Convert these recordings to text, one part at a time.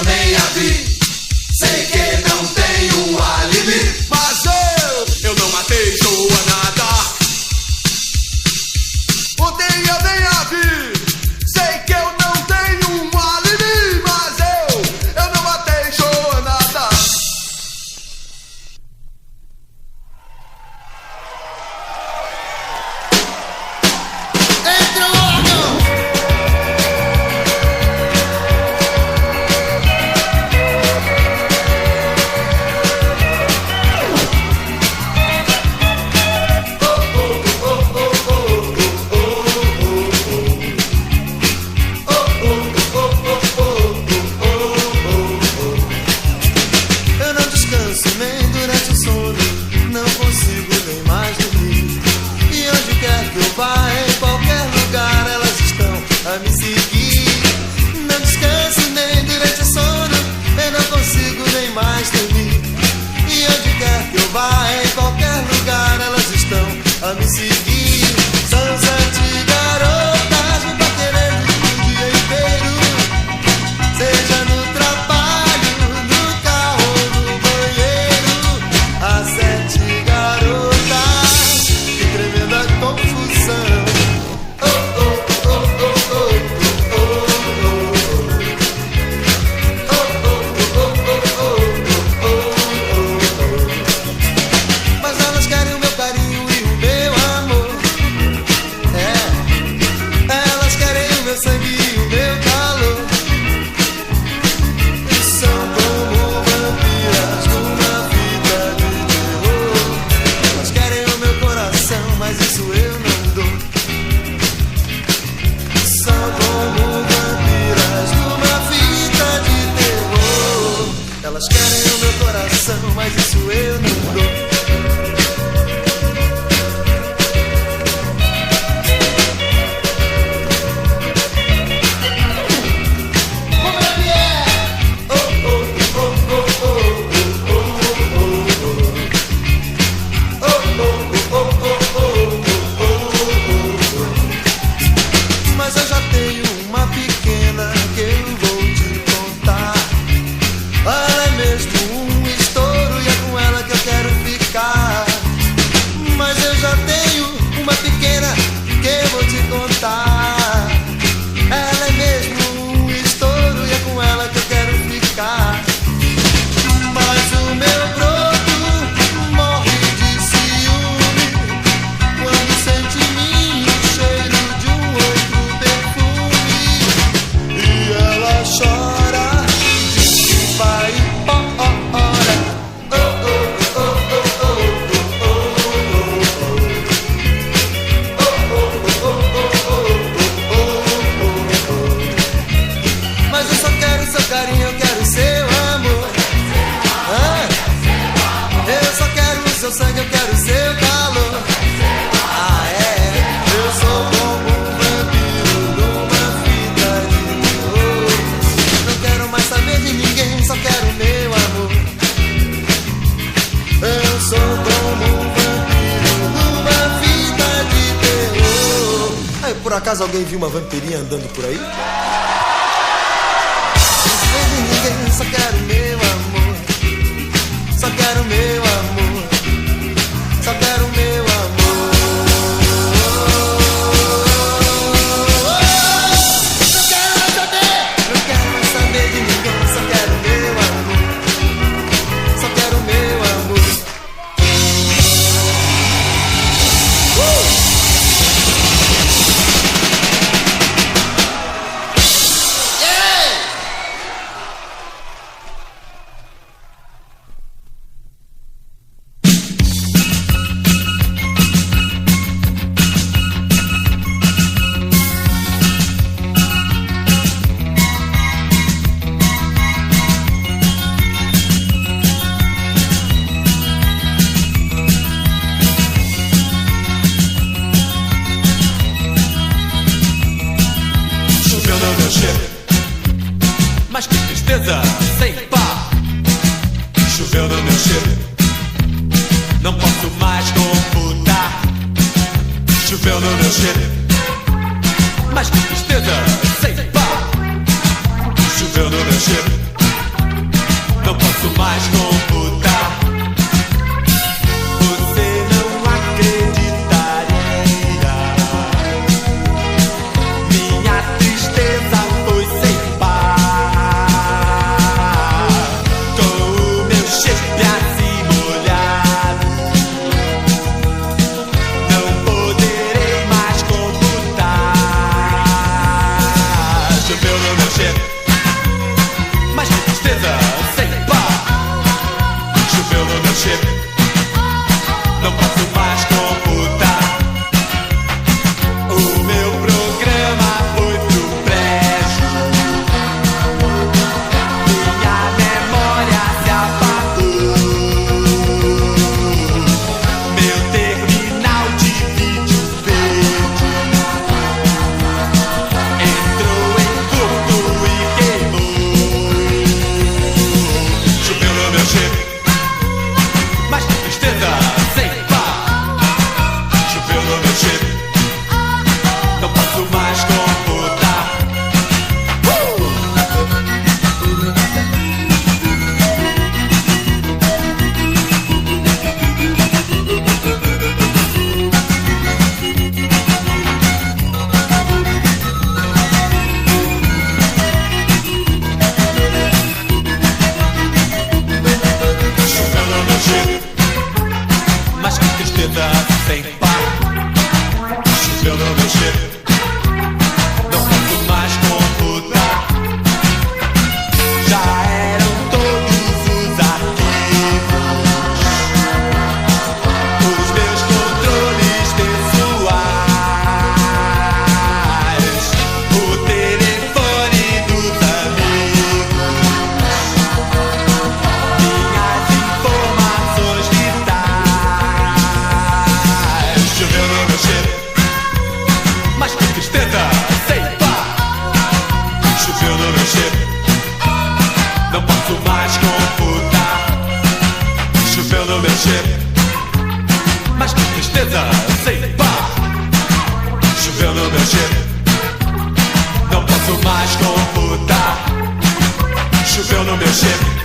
eu nem a vi. Sei que não tenho um alibi. Mas eu não matei Joanada. Ontem eu nem a vi. Sei que eu não tenho um alibi. Mas eu não matei Joanada. Entra o órgão. Eu não descanso nem durante o sono, não consigo nem mais dormir. E onde quer que eu vá, em qualquer lugar, elas estão a me seguir. Não descanso nem durante o sono, eu não consigo nem mais dormir. E onde quer que eu vá, em qualquer lugar, elas estão a me seguir. São 7 garotas me paquerando o dia inteiro, seja no trabalho, no carro ou no banheiro. As 7 garotas, que tremenda confusão. Oh, oh, oh, oh, oh, oh, oh, oh. Oh, oh, oh, oh, oh, oh. Mas elas querem o meu carinho e o meu amor. Elas querem o meu sangue e o meu calor. São como vampiras numa vida de terror. Elas querem o meu coração, mas isso eu não dou. São como vampiras numa vida de terror. Elas querem o meu coração, mas isso eu não dou. Mas eu já tenho uma pequena que eu vou te contar. Ela é mesmo um estouro e é com ela que eu quero ficar. Mas eu já tenho uma pequena que eu vou te contar. Ela é mesmo um estouro e é com ela que eu quero ficar. Mas o meu broto morre de ciúme quando sente em mim o cheiro de um outro perfume. E ela chora, diz que vai embora. Oh, oh, oh, oh, oh, oh, oh, oh. Oh, oh, oh, oh, oh, oh. Mas eu só quero seu carinho, eu quero seu amor. Eu só quero o seu sangue, eu quero o seu calor. Eu sou como um vampiro numa fita de terror. Não quero mais saber de ninguém, só quero o meu amor. Eu sou como um vampiro numa fita de terror. Aí, por acaso alguém viu uma vampirinha andando por aí? Não sei de ninguém, só quero o meu amor. Só quero o meu amor. Só quero o meu amor. Não quero mais saber. Não quero mais saber de ninguém. Só quero o meu amor. Só quero o meu amor. Mas que tristeza sem par. Choveu no meu cheiro, não posso mais computar. Choveu no meu cheiro, mas que tristeza sem par. Choveu no meu cheiro, choveu no meu Chevy.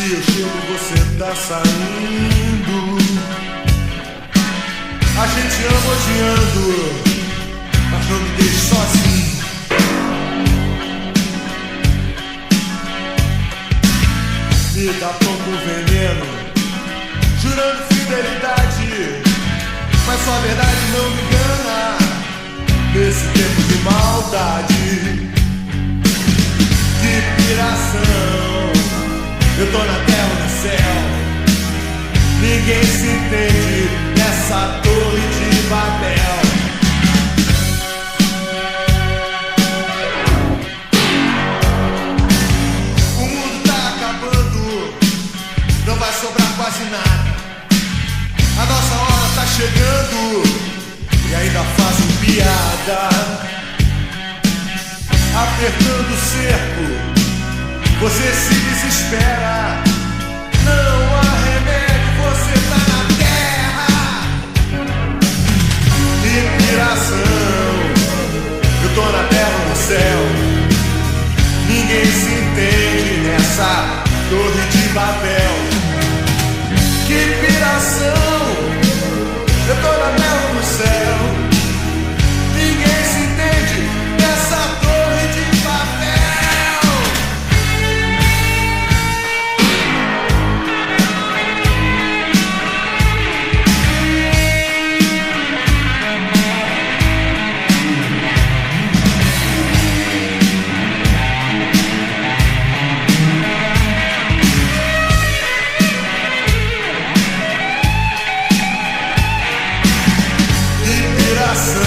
Se eu chego, você tá saindo. A gente ama odiando, mas não me deixe sozinho. Me dá pão com veneno, jurando fidelidade, mas sua verdade não me engana. Nesse tempo de maldade, que piração, eu tô na terra ou no céu. Ninguém se entende nessa torre de Babel. O mundo tá acabando, não vai sobrar quase nada. A nossa hora tá chegando e ainda fazem piada. Apertando o cerco, você se desespera. Não há remédio, você tá na terra. Inspiração, eu tô na terra ou no céu. Ninguém se entende nessa torre de Babel. Que piração, eu tô na terra ou no céu. Ninguém se entende nessa torre de Babel. Inspiração,